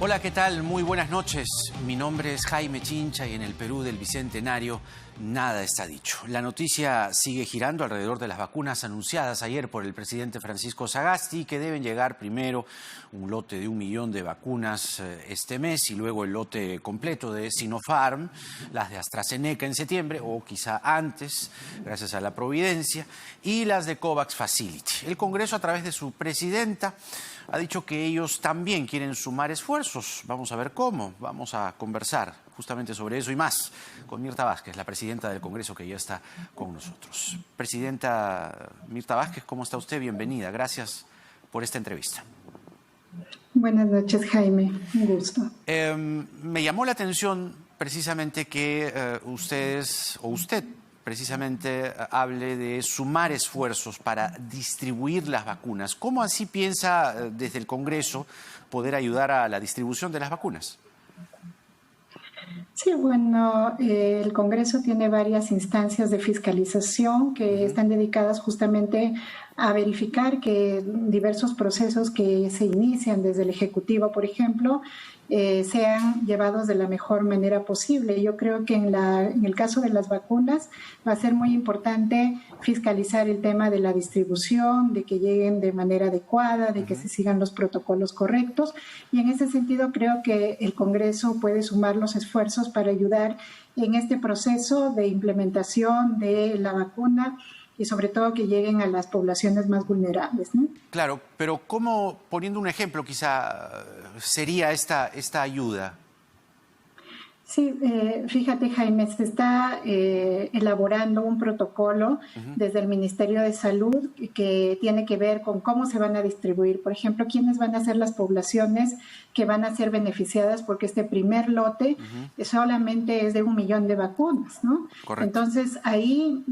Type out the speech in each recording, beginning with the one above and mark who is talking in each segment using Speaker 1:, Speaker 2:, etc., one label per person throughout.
Speaker 1: Hola, ¿qué tal? Muy buenas noches. Mi nombre es Jaime Chincha y en el Perú del Bicentenario nada está dicho. La noticia sigue girando alrededor de las vacunas anunciadas ayer por el presidente Francisco Sagasti, que deben llegar primero un lote de 1 millón de vacunas este mes y luego el lote completo de Sinopharm, las de AstraZeneca en septiembre o quizá antes, gracias a la providencia, y las de COVAX Facility. El Congreso, a través de su presidenta, ha dicho que ellos también quieren sumar esfuerzos. Vamos a ver cómo. Vamos a conversar justamente sobre eso y más con Mirta Vázquez, la presidenta del Congreso, que ya está con nosotros. Presidenta Mirta Vázquez, ¿cómo está usted? Bienvenida. Gracias por esta entrevista.
Speaker 2: Buenas noches, Jaime. Un gusto.
Speaker 1: Me llamó la atención precisamente que usted precisamente hable de sumar esfuerzos para distribuir las vacunas. ¿Cómo así piensa desde el Congreso poder ayudar a la distribución de las vacunas?
Speaker 2: Sí, bueno, el Congreso tiene varias instancias de fiscalización que están dedicadas justamente a verificar que diversos procesos que se inician desde el Ejecutivo, por ejemplo, sean llevados de la mejor manera posible. Yo creo que en el caso de las vacunas va a ser muy importante fiscalizar el tema de la distribución, de que lleguen de manera adecuada, de que se sigan los protocolos correctos. Y en ese sentido creo que el Congreso puede sumar los esfuerzos para ayudar en este proceso de implementación de la vacuna y sobre todo que lleguen a las poblaciones más vulnerables, ¿no?
Speaker 1: Claro, pero ¿cómo, poniendo un ejemplo, quizá sería esta ayuda?
Speaker 2: Sí, fíjate, Jaime, se está elaborando un protocolo desde el Ministerio de Salud que tiene que ver con cómo se van a distribuir. Por ejemplo, quiénes van a ser las poblaciones que van a ser beneficiadas porque este primer lote solamente es de 1 millón de vacunas, ¿no?
Speaker 1: Correcto.
Speaker 2: Entonces, ahí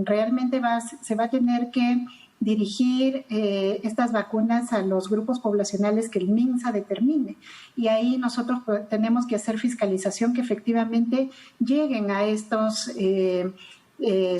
Speaker 2: realmente se va a tener que dirigir estas vacunas a los grupos poblacionales que el MINSA determine. Y ahí nosotros tenemos que hacer fiscalización que efectivamente lleguen a estos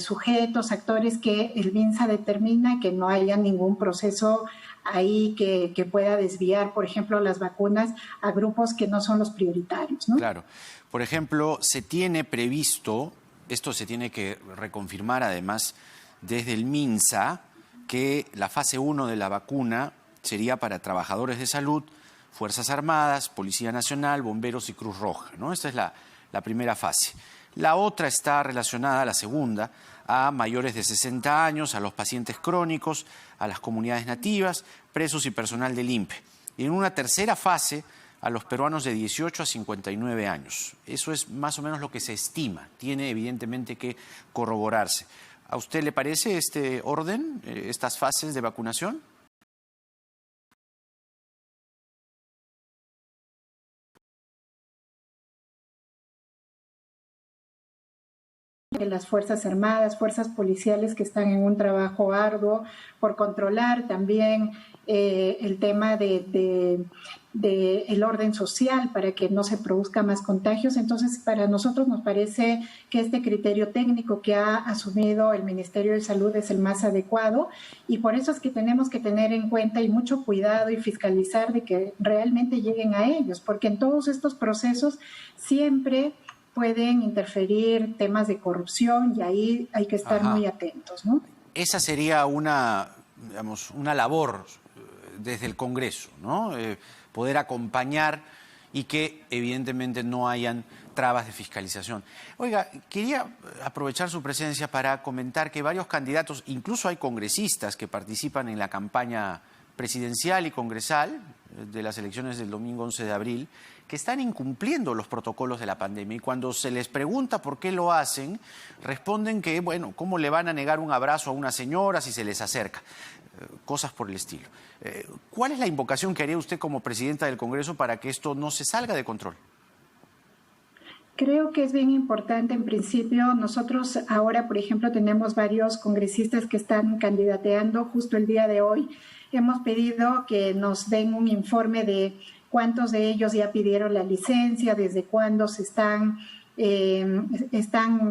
Speaker 2: sujetos, actores que el MINSA determina, que no haya ningún proceso ahí que pueda desviar, por ejemplo, las vacunas a grupos que no son los prioritarios, ¿no?
Speaker 1: Claro. Por ejemplo, se tiene previsto, esto se tiene que reconfirmar además desde el MINSA, que la fase 1 de la vacuna sería para trabajadores de salud, Fuerzas Armadas, Policía Nacional, Bomberos y Cruz Roja, ¿no? Esta es la primera fase. La otra está relacionada, la segunda, a mayores de 60 años, a los pacientes crónicos, a las comunidades nativas, presos y personal del INPE. Y en una tercera fase, a los peruanos de 18 a 59 años. Eso es más o menos lo que se estima. Tiene evidentemente que corroborarse. ¿A usted le parece este orden, estas fases de vacunación?
Speaker 2: De las Fuerzas Armadas, fuerzas policiales que están en un trabajo arduo por controlar también el tema de el orden social para que no se produzca más contagios. Entonces, para nosotros nos parece que este criterio técnico que ha asumido el Ministerio de Salud es el más adecuado y por eso es que tenemos que tener en cuenta y mucho cuidado y fiscalizar de que realmente lleguen a ellos, porque en todos estos procesos siempre pueden interferir temas de corrupción y ahí hay que estar muy atentos, ¿no?
Speaker 1: Esa sería una labor desde el Congreso, ¿no? Poder acompañar y que evidentemente no hayan trabas de fiscalización. Oiga, quería aprovechar su presencia para comentar que varios candidatos, incluso hay congresistas que participan en la campaña presidencial y congresal de las elecciones del domingo 11 de abril, que están incumpliendo los protocolos de la pandemia y cuando se les pregunta por qué lo hacen, responden que, bueno, ¿cómo le van a negar un abrazo a una señora si se les acerca? Cosas por el estilo. ¿Cuál es la invocación que haría usted como presidenta del Congreso para que esto no se salga de control?
Speaker 2: Creo que es bien importante, en principio, nosotros ahora, por ejemplo, tenemos varios congresistas que están candidateando justo el día de hoy. Hemos pedido que nos den un informe de cuántos de ellos ya pidieron la licencia, desde cuándo se están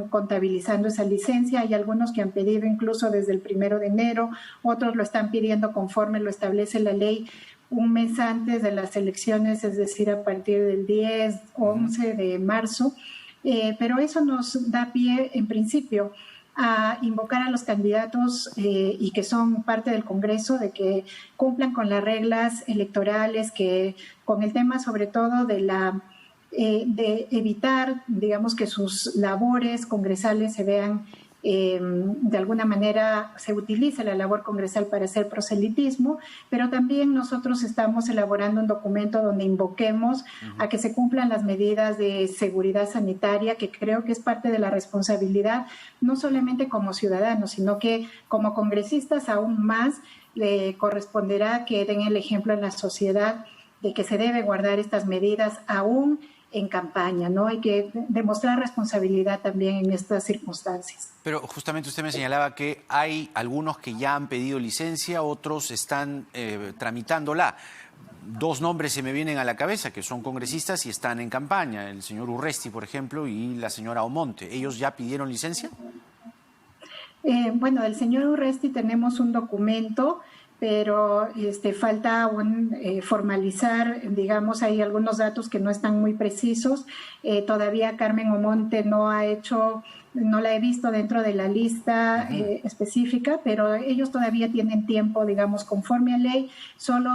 Speaker 2: contabilizando esa licencia. Hay algunos que han pedido incluso desde el 1 de enero, otros lo están pidiendo conforme lo establece la ley un mes antes de las elecciones, es decir, a partir del 10, 11 de marzo, pero eso nos da pie, en principio, a invocar a los candidatos y que son parte del Congreso de que cumplan con las reglas electorales, que con el tema sobre todo de evitar, digamos, que sus labores congresales se vean de alguna manera, se utiliza la labor congresal para hacer proselitismo, pero también nosotros estamos elaborando un documento donde invoquemos a que se cumplan las medidas de seguridad sanitaria, que creo que es parte de la responsabilidad, no solamente como ciudadanos, sino que como congresistas aún más le corresponderá que den el ejemplo en la sociedad de que se debe guardar estas medidas aún en campaña, ¿no? Hay que demostrar responsabilidad también en estas circunstancias.
Speaker 1: Pero justamente usted me señalaba que hay algunos que ya han pedido licencia, otros están tramitándola. Dos nombres se me vienen a la cabeza que son congresistas y están en campaña, el señor Urresti, por ejemplo, y la señora Omonte. ¿Ellos ya pidieron licencia?
Speaker 2: Bueno, del señor Urresti tenemos un documento, pero falta aún formalizar, digamos, hay algunos datos que no están muy precisos. Todavía Carmen Omonte no la he visto dentro de la lista específica, pero ellos todavía tienen tiempo, digamos, conforme a ley. Solo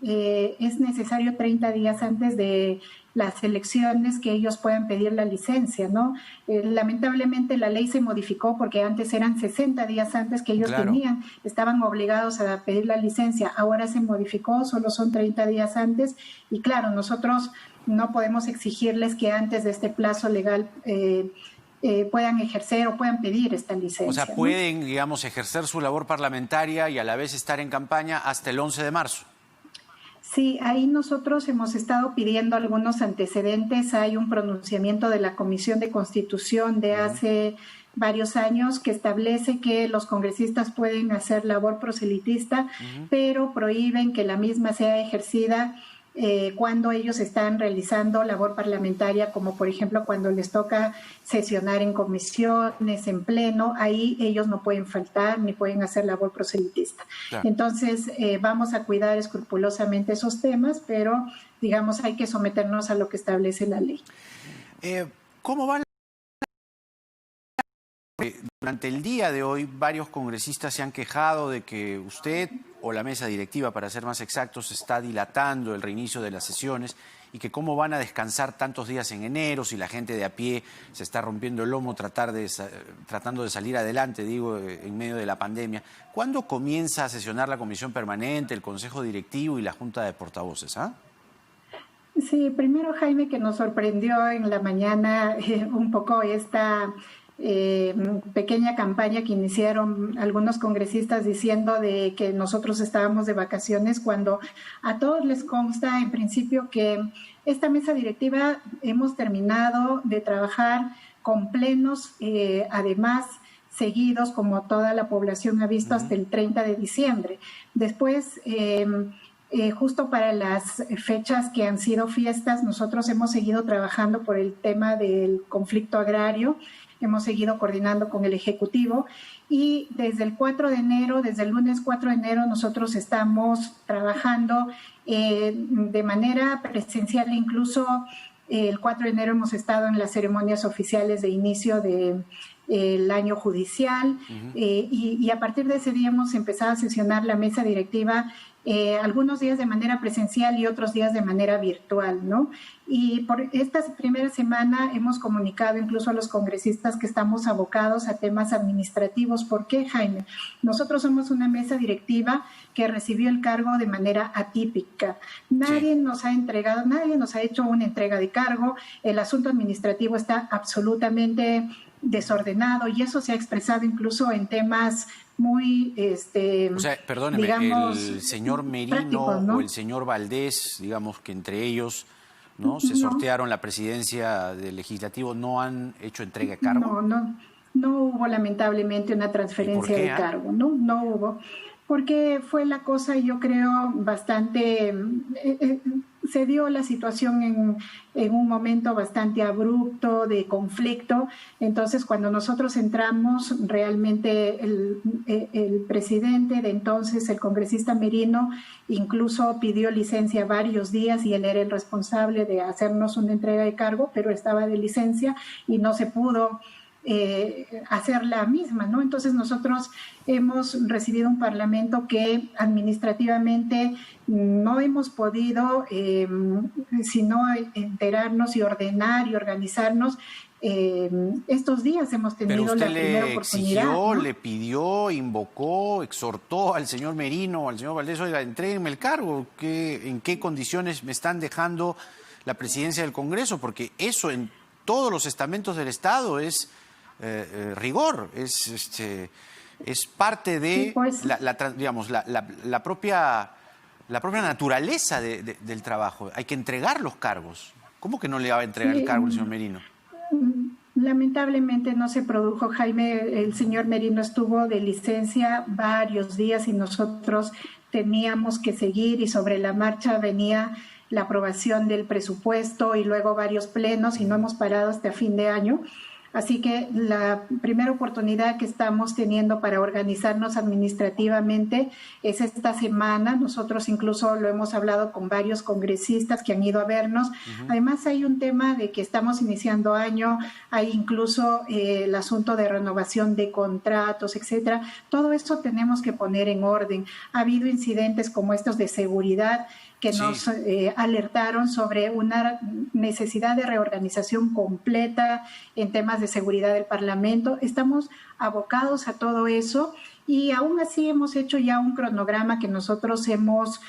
Speaker 2: es necesario 30 días antes de las elecciones que ellos puedan pedir la licencia, ¿no? Lamentablemente la ley se modificó porque antes eran 60 días antes que ellos estaban obligados a pedir la licencia. Ahora se modificó, solo son 30 días antes y claro, nosotros no podemos exigirles que antes de este plazo legal puedan ejercer o puedan pedir esta licencia.
Speaker 1: O sea, pueden, ¿no?, digamos, ejercer su labor parlamentaria y a la vez estar en campaña hasta el 11 de marzo.
Speaker 2: Sí, ahí nosotros hemos estado pidiendo algunos antecedentes. Hay un pronunciamiento de la Comisión de Constitución de hace varios años que establece que los congresistas pueden hacer labor proselitista, pero prohíben que la misma sea ejercida cuando ellos están realizando labor parlamentaria, como por ejemplo cuando les toca sesionar en comisiones, en pleno, ahí ellos no pueden faltar ni pueden hacer labor proselitista. Claro. Entonces vamos a cuidar escrupulosamente esos temas, pero digamos hay que someternos a lo que establece la ley.
Speaker 1: ¿Cómo va? Durante el día de hoy varios congresistas se han quejado de que usted o la mesa directiva, para ser más exactos, está dilatando el reinicio de las sesiones y que cómo van a descansar tantos días en enero si la gente de a pie se está rompiendo el lomo tratando de salir adelante, digo, en medio de la pandemia. ¿Cuándo comienza a sesionar la comisión permanente, el consejo directivo y la junta de portavoces?
Speaker 2: Sí, primero, Jaime, que nos sorprendió en la mañana un poco esta pequeña campaña que iniciaron algunos congresistas diciendo de que nosotros estábamos de vacaciones, cuando a todos les consta en principio que esta mesa directiva hemos terminado de trabajar con plenos, además seguidos, como toda la población ha visto, hasta el 30 de diciembre. Después, justo para las fechas que han sido fiestas, nosotros hemos seguido trabajando por el tema del conflicto agrario, hemos seguido coordinando con el Ejecutivo y desde el 4 de enero, desde el lunes 4 de enero, nosotros estamos trabajando de manera presencial. Incluso el 4 de enero hemos estado en las ceremonias oficiales de inicio del año judicial y a partir de ese día hemos empezado a sesionar la mesa directiva, algunos días de manera presencial y otros días de manera virtual, ¿no? Y por esta primera semana hemos comunicado incluso a los congresistas que estamos abocados a temas administrativos. ¿Por qué, Jaime? Nosotros somos una mesa directiva que recibió el cargo de manera atípica. Nadie nos ha hecho una entrega de cargo. El asunto administrativo está absolutamente desordenado y eso se ha expresado incluso en temas muy,
Speaker 1: o sea, perdóneme, digamos, el señor Merino, ¿no?, o el señor Valdés, digamos que entre ellos, ¿no?, se sortearon la presidencia del Legislativo, ¿no han hecho entrega de cargo?
Speaker 2: No hubo lamentablemente una transferencia de cargo, no hubo, porque fue la cosa, yo creo, bastante, se dio la situación en un momento bastante abrupto de conflicto. Entonces, cuando nosotros entramos, realmente el presidente de entonces, el congresista Merino, incluso pidió licencia varios días y él era el responsable de hacernos una entrega de cargo, pero estaba de licencia y no se pudo hacer la misma, ¿no? Entonces nosotros hemos recibido un parlamento que administrativamente no hemos podido sino enterarnos y ordenar y organizarnos. Estos días hemos tenido la primera oportunidad.
Speaker 1: Pero usted
Speaker 2: ¿no?
Speaker 1: le pidió, invocó, exhortó al señor Merino, al señor Valdés, oiga, entréguenme el cargo, ¿en qué condiciones me están dejando la presidencia del Congreso? Porque eso en todos los estamentos del Estado es rigor, es parte de
Speaker 2: sí, pues,
Speaker 1: la propia naturaleza del trabajo. Hay que entregar los cargos. ¿Cómo que no le va a entregar el cargo al señor Merino?
Speaker 2: Lamentablemente no se produjo, Jaime. El señor Merino estuvo de licencia varios días y nosotros teníamos que seguir, y sobre la marcha venía la aprobación del presupuesto y luego varios plenos, y no hemos parado hasta fin de año. Así que la primera oportunidad que estamos teniendo para organizarnos administrativamente es esta semana. Nosotros incluso lo hemos hablado con varios congresistas que han ido a vernos. Además, hay un tema de que estamos iniciando año, hay incluso el asunto de renovación de contratos, etcétera. Todo esto tenemos que poner en orden. Ha habido incidentes como estos de seguridad que nos alertaron sobre una necesidad de reorganización completa en temas de seguridad del Parlamento. Estamos abocados a todo eso y aún así hemos hecho ya un cronograma que nosotros hemos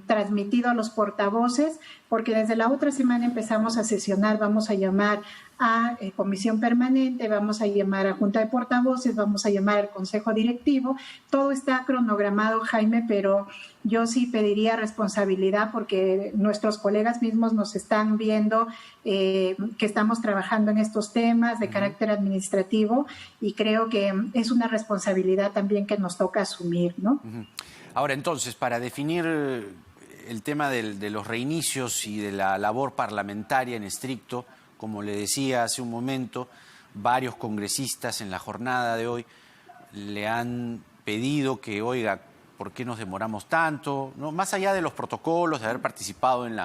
Speaker 2: transmitido a los portavoces, porque desde la otra semana empezamos a sesionar. Vamos a llamar a comisión permanente, vamos a llamar a junta de portavoces, vamos a llamar al consejo directivo. Todo está cronogramado, Jaime, pero yo sí pediría responsabilidad, porque nuestros colegas mismos nos están viendo que estamos trabajando en estos temas de carácter administrativo, y creo que es una responsabilidad también que nos toca asumir, ¿no?
Speaker 1: Ahora, entonces, para definir el tema de los reinicios y de la labor parlamentaria en estricto, como le decía hace un momento, varios congresistas en la jornada de hoy le han pedido que, oiga, ¿por qué nos demoramos tanto? ¿No? Más allá de los protocolos, de haber participado en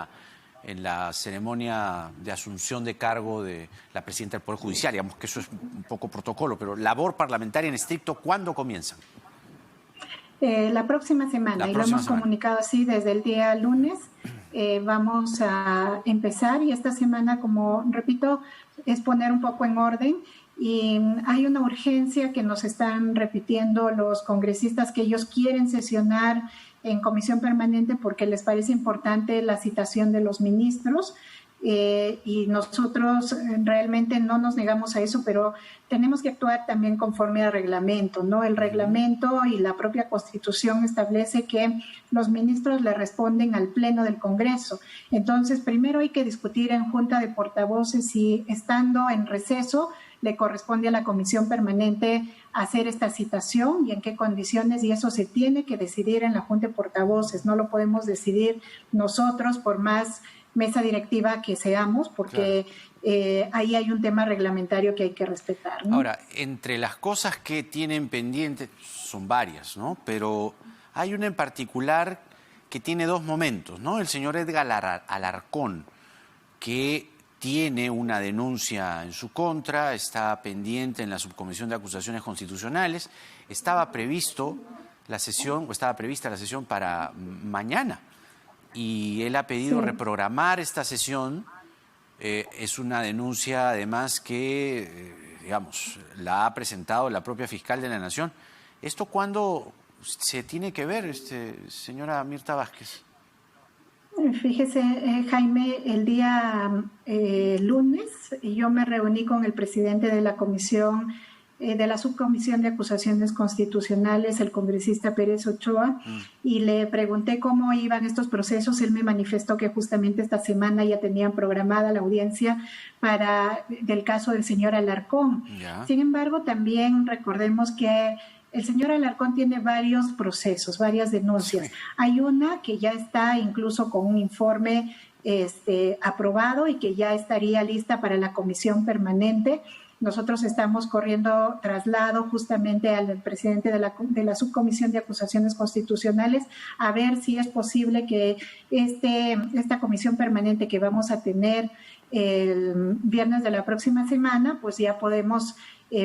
Speaker 1: la ceremonia de asunción de cargo de la presidenta del Poder Judicial, digamos que eso es un poco protocolo, pero labor parlamentaria en estricto, ¿cuándo comienzan?
Speaker 2: La próxima semana, y lo hemos comunicado así desde el día lunes. Vamos a empezar, y esta semana, como repito, es poner un poco en orden, y hay una urgencia que nos están repitiendo los congresistas, que ellos quieren sesionar en comisión permanente porque les parece importante la citación de los ministros. Y nosotros realmente no nos negamos a eso, pero tenemos que actuar también conforme al reglamento, ¿no? El reglamento y la propia Constitución establece que los ministros le responden al Pleno del Congreso. Entonces, primero hay que discutir en Junta de Portavoces si, estando en receso, le corresponde a la Comisión Permanente hacer esta citación y en qué condiciones, y eso se tiene que decidir en la Junta de Portavoces. No lo podemos decidir nosotros, por más mesa directiva que seamos, porque ahí hay un tema reglamentario que hay que respetar, ¿no?
Speaker 1: Ahora, entre las cosas que tienen pendientes, son varias, ¿no? Pero hay una en particular que tiene dos momentos, ¿no? El señor Edgar Alarcón, que tiene una denuncia en su contra, está pendiente en la Subcomisión de Acusaciones Constitucionales. Estaba prevista la sesión para mañana, y él ha pedido reprogramar esta sesión. Es una denuncia, además, que, la ha presentado la propia fiscal de la Nación. ¿Esto cuándo se tiene que ver, señora Mirta Vázquez?
Speaker 2: Fíjese, Jaime, el día lunes yo me reuní con el presidente de la comisión, de la Subcomisión de Acusaciones Constitucionales, el congresista Pérez Ochoa, y le pregunté cómo iban estos procesos. Él me manifestó que justamente esta semana ya tenían programada la audiencia del caso del señor Alarcón. Sin embargo, también recordemos que el señor Alarcón tiene varios procesos, varias denuncias. Sí. Hay una que ya está incluso con un informe aprobado y que ya estaría lista para la comisión permanente. Nosotros estamos corriendo traslado justamente al presidente de la Subcomisión de Acusaciones Constitucionales a ver si es posible que esta comisión permanente que vamos a tener el viernes de la próxima semana, pues ya podemos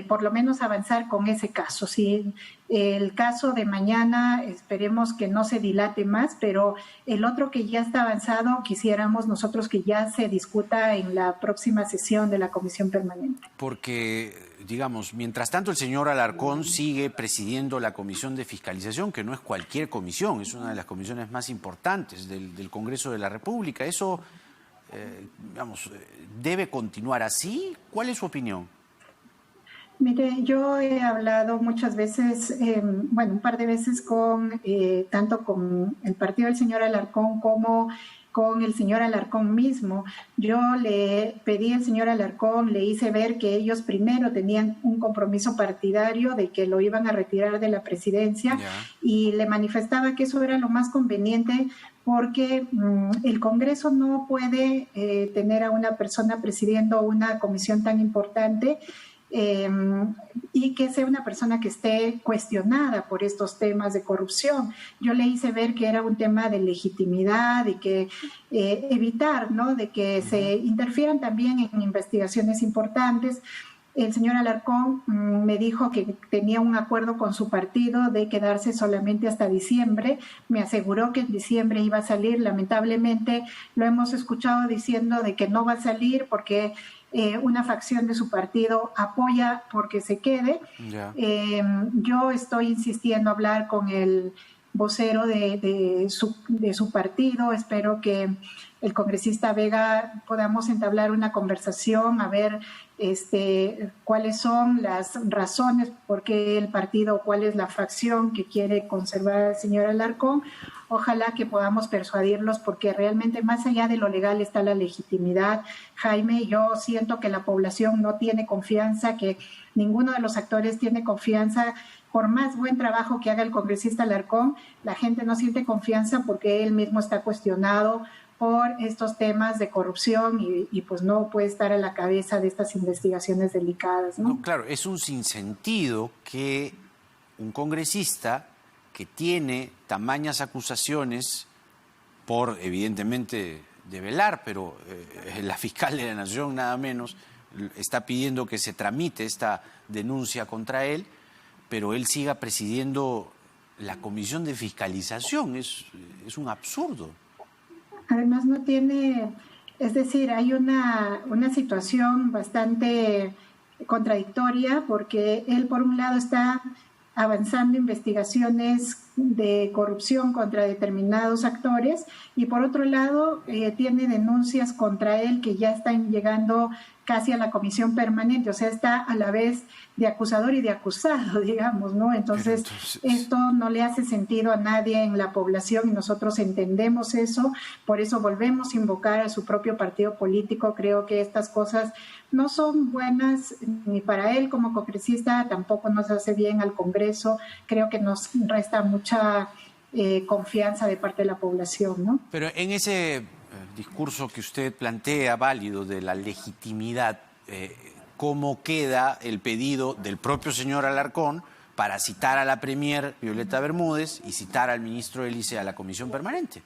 Speaker 2: por lo menos avanzar con ese caso. Si el caso de mañana esperemos que no se dilate más, pero el otro que ya está avanzado quisiéramos nosotros que ya se discuta en la próxima sesión de la comisión permanente.
Speaker 1: Porque, digamos, mientras tanto el señor Alarcón sigue presidiendo la comisión de fiscalización, que no es cualquier comisión, es una de las comisiones más importantes del Congreso de la República. Eso, digamos, ¿debe continuar así? ¿Cuál es su opinión?
Speaker 2: Mire, yo he hablado muchas veces, un par de veces tanto con el partido del señor Alarcón como con el señor Alarcón mismo. Yo le pedí al señor Alarcón, le hice ver que ellos primero tenían un compromiso partidario de que lo iban a retirar de la presidencia y le manifestaba que eso era lo más conveniente porque el Congreso no puede tener a una persona presidiendo una comisión tan importante y que sea una persona que esté cuestionada por estos temas de corrupción. Yo le hice ver que era un tema de legitimidad y que evitar, ¿no?, de que se interfieran también en investigaciones importantes. El señor Alarcón me dijo que tenía un acuerdo con su partido de quedarse solamente hasta diciembre. Me aseguró que en diciembre iba a salir. Lamentablemente lo hemos escuchado diciendo de que no va a salir porque una facción de su partido apoya porque se quede. Yo estoy insistiendo a hablar con el vocero de su partido. Espero que el congresista Vega podamos entablar una conversación, a ver cuáles son las razones por qué el partido, cuál es la fracción que quiere conservar al señor Alarcón. Ojalá que podamos persuadirlos porque realmente más allá de lo legal está la legitimidad. Jaime, yo siento que la población no tiene confianza, que ninguno de los actores tiene confianza. Por más buen trabajo que haga el congresista Alarcón, la gente no siente confianza porque él mismo está cuestionado por estos temas de corrupción y pues no puede estar a la cabeza de estas investigaciones delicadas, ¿no?
Speaker 1: No, claro, es un sinsentido que un congresista que tiene tamañas acusaciones por, evidentemente, develar, pero la fiscal de la Nación, nada menos, está pidiendo que se tramite esta denuncia contra él, pero él siga presidiendo la comisión de fiscalización. Es un absurdo.
Speaker 2: Además no tiene, es decir, hay una situación bastante contradictoria porque él por un lado está avanzando investigaciones de corrupción contra determinados actores y por otro lado tiene denuncias contra él que ya están llegando casi a la comisión permanente, o sea, está a la vez de acusador y de acusado, digamos, ¿no? Entonces, esto no le hace sentido a nadie en la población y nosotros entendemos eso, por eso volvemos a invocar a su propio partido político. Creo que estas cosas no son buenas ni para él como congresista, tampoco nos hace bien al Congreso, creo que nos resta mucha confianza de parte de la población, ¿no?
Speaker 1: Pero en ese discurso que usted plantea, válido, de la legitimidad, ¿cómo queda el pedido del propio señor Alarcón para citar a la premier Violeta Bermúdez y citar al ministro Elice a la comisión permanente?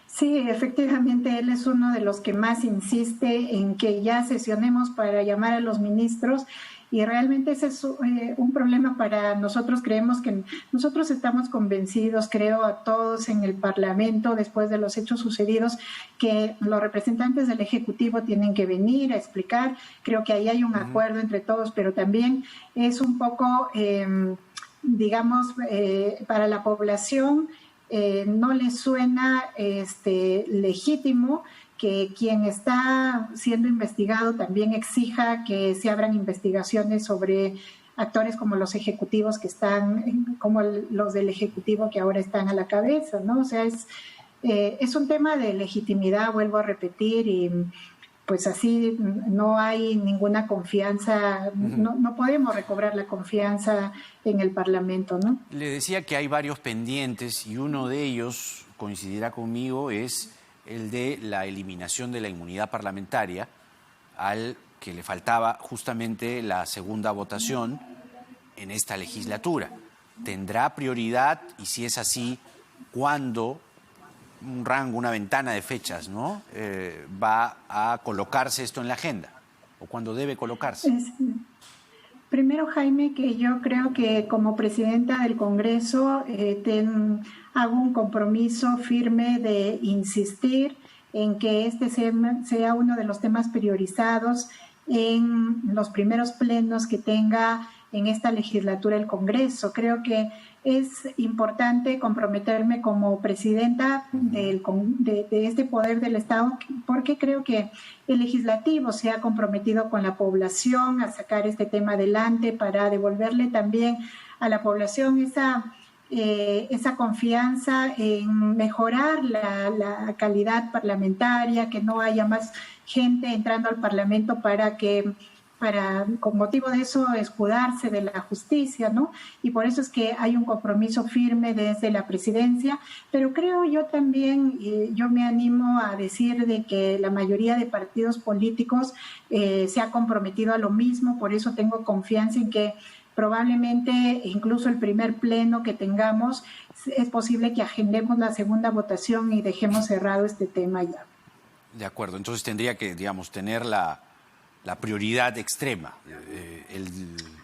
Speaker 2: Sí, efectivamente, él es uno de los que más insiste en que ya sesionemos para llamar a los ministros y realmente ese es un problema para nosotros. Creemos que nosotros estamos convencidos, creo a todos en el Parlamento, después de los hechos sucedidos, que los representantes del Ejecutivo tienen que venir a explicar. Creo que ahí hay un acuerdo entre todos, pero también es un poco, para la población no le suena legítimo que quien está siendo investigado también exija que se abran investigaciones sobre actores como los ejecutivos que están, como los del Ejecutivo que ahora están a la cabeza, ¿no? O sea, es un tema de legitimidad, vuelvo a repetir, pues así no hay ninguna confianza, no podemos recobrar la confianza en el Parlamento, ¿no?
Speaker 1: Le decía que hay varios pendientes y uno de ellos, coincidirá conmigo, es el de la eliminación de la inmunidad parlamentaria, al que le faltaba justamente la segunda votación en esta legislatura. ¿Tendrá prioridad? Y si es así, ¿cuándo? Un rango, una ventana de fechas, ¿no? ¿Va a colocarse esto en la agenda? ¿O cuándo debe colocarse?
Speaker 2: Primero, Jaime, que yo creo que como presidenta del Congreso hago un compromiso firme de insistir en que este sea uno de los temas priorizados en los primeros plenos que tenga en esta legislatura el Congreso. Creo que es importante comprometerme como presidenta de este poder del Estado, porque creo que el legislativo se ha comprometido con la población a sacar este tema adelante para devolverle también a la población esa confianza en mejorar la calidad parlamentaria, que no haya más gente entrando al Parlamento para con motivo de eso escudarse de la justicia, ¿no? Y por eso es que hay un compromiso firme desde la presidencia, pero creo yo también, yo me animo a decir de que la mayoría de partidos políticos se ha comprometido a lo mismo, por eso tengo confianza en que probablemente incluso el primer pleno que tengamos es posible que agendemos la segunda votación y dejemos cerrado este tema ya.
Speaker 1: De acuerdo, entonces tendría que, digamos, tener la prioridad extrema,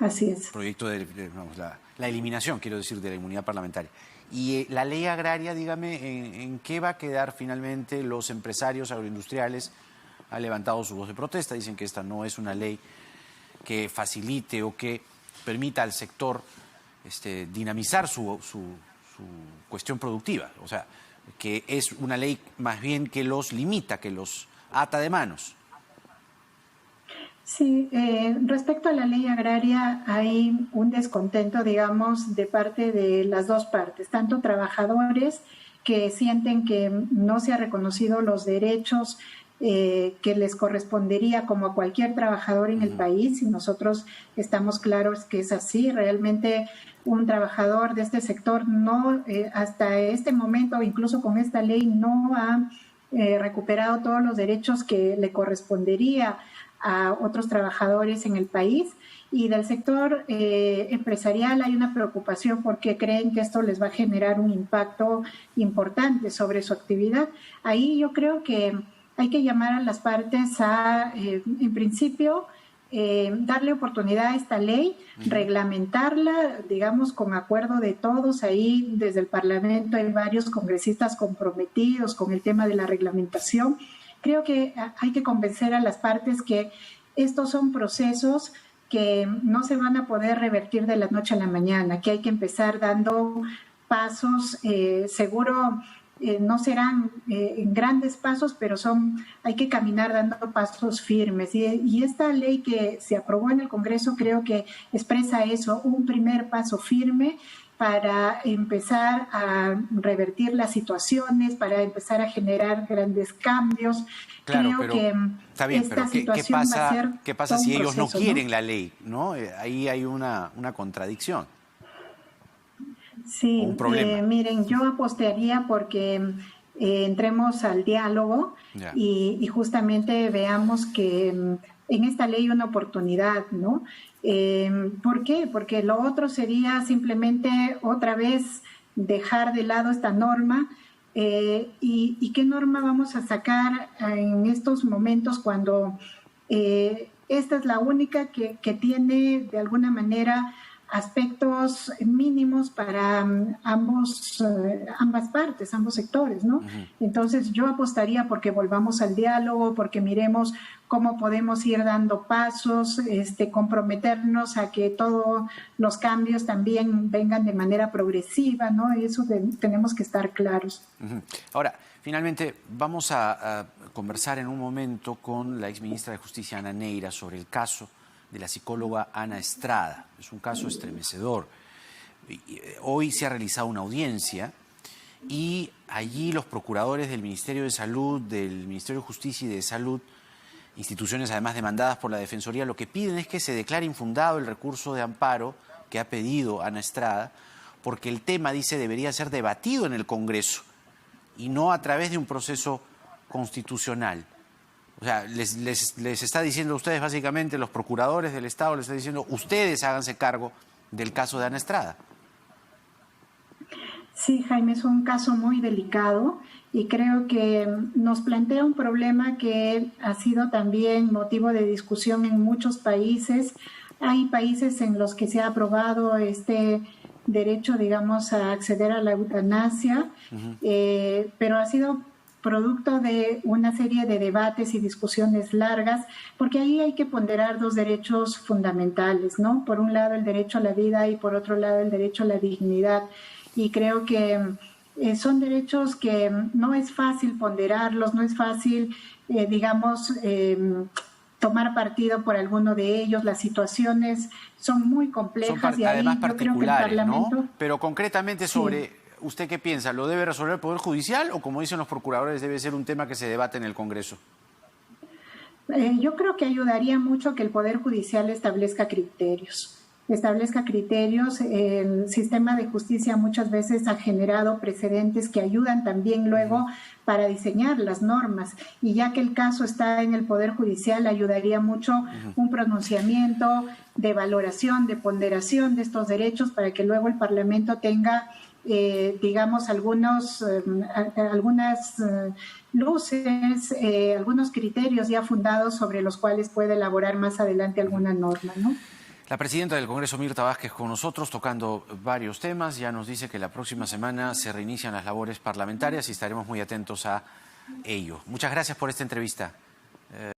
Speaker 2: Así es.
Speaker 1: Proyecto la eliminación, quiero decir, de la inmunidad parlamentaria. Y la ley agraria, dígame, ¿en qué va a quedar finalmente? Los empresarios agroindustriales han levantado su voz de protesta, dicen que esta no es una ley que facilite o que permita al sector dinamizar su cuestión productiva, o sea, que es una ley más bien que los limita, que los ata de manos.
Speaker 2: Sí, respecto a la ley agraria hay un descontento, digamos, de parte de las dos partes, tanto trabajadores que sienten que no se han reconocido los derechos que les correspondería como a cualquier trabajador en el país, y nosotros estamos claros que es así. Realmente un trabajador de este sector no, hasta este momento, incluso con esta ley, no ha recuperado todos los derechos que le correspondería a otros trabajadores en el país. Y del sector empresarial hay una preocupación porque creen que esto les va a generar un impacto importante sobre su actividad. Ahí yo creo que hay que llamar a las partes a, en principio, darle oportunidad a esta ley, reglamentarla, digamos, con acuerdo de todos. Ahí desde el Parlamento hay varios congresistas comprometidos con el tema de la reglamentación. Creo que hay que convencer a las partes que estos son procesos que no se van a poder revertir de la noche a la mañana, que hay que empezar dando pasos, seguro no serán grandes pasos, pero hay que caminar dando pasos firmes. Y esta ley que se aprobó en el Congreso creo que expresa eso, un primer paso firme para empezar a revertir las situaciones, para empezar a generar grandes cambios.
Speaker 1: Claro,
Speaker 2: creo
Speaker 1: pero
Speaker 2: que
Speaker 1: está bien,
Speaker 2: esta
Speaker 1: pero
Speaker 2: situación va a ser
Speaker 1: ¿qué pasa si ellos no
Speaker 2: proceso,
Speaker 1: quieren la ley? ¿No? Ahí hay una contradicción.
Speaker 2: Sí,
Speaker 1: Un problema.
Speaker 2: miren, yo apostaría porque entremos al diálogo y justamente veamos que en esta ley hay una oportunidad, ¿no? ¿Por qué? Porque lo otro sería simplemente otra vez dejar de lado esta norma. ¿Y qué norma vamos a sacar en estos momentos cuando esta es la única que tiene de alguna manera aspectos mínimos para ambas partes, ambos sectores, ¿no? Entonces yo apostaría porque volvamos al diálogo, porque miremos cómo podemos ir dando pasos, comprometernos a que todos los cambios también vengan de manera progresiva, ¿no? Eso tenemos que estar claros.
Speaker 1: Ahora, finalmente vamos a conversar en un momento con la exministra de Justicia, Ana Neira, sobre el caso de la psicóloga Ana Estrada. Es un caso estremecedor. Hoy se ha realizado una audiencia y allí los procuradores del Ministerio de Salud, del Ministerio de Justicia y de Salud instituciones además demandadas por la Defensoría, lo que piden es que se declare infundado el recurso de amparo que ha pedido Ana Estrada, porque el tema, dice, debería ser debatido en el Congreso y no a través de un proceso constitucional. O sea, les está diciendo a ustedes, básicamente, los procuradores del Estado, les está diciendo, ustedes háganse cargo del caso de Ana Estrada.
Speaker 2: Sí, Jaime, es un caso muy delicado y creo que nos plantea un problema que ha sido también motivo de discusión en muchos países. Hay países en los que se ha aprobado este derecho, digamos, a acceder a la eutanasia, pero ha sido producto de una serie de debates y discusiones largas, porque ahí hay que ponderar dos derechos fundamentales, ¿no? Por un lado el derecho a la vida y por otro lado el derecho a la dignidad. Y creo que son derechos que no es fácil ponderarlos, no es fácil, tomar partido por alguno de ellos. Las situaciones son muy complejas y
Speaker 1: además
Speaker 2: ahí
Speaker 1: particulares,
Speaker 2: yo creo que el Parlamento,
Speaker 1: ¿no? Pero concretamente sobre, ¿usted qué piensa? ¿Lo debe resolver el Poder Judicial o, como dicen los procuradores, debe ser un tema que se debate en el Congreso?
Speaker 2: Yo creo que ayudaría mucho que el Poder Judicial establezca criterios. El sistema de justicia muchas veces ha generado precedentes que ayudan también luego para diseñar las normas, y ya que el caso está en el Poder Judicial, ayudaría mucho un pronunciamiento de valoración, de ponderación de estos derechos para que luego el Parlamento tenga algunas luces, algunos criterios ya fundados sobre los cuales puede elaborar más adelante alguna norma, ¿no?
Speaker 1: La presidenta del Congreso, Mirta Vázquez, con nosotros tocando varios temas. Ya nos dice que la próxima semana se reinician las labores parlamentarias y estaremos muy atentos a ello. Muchas gracias por esta entrevista.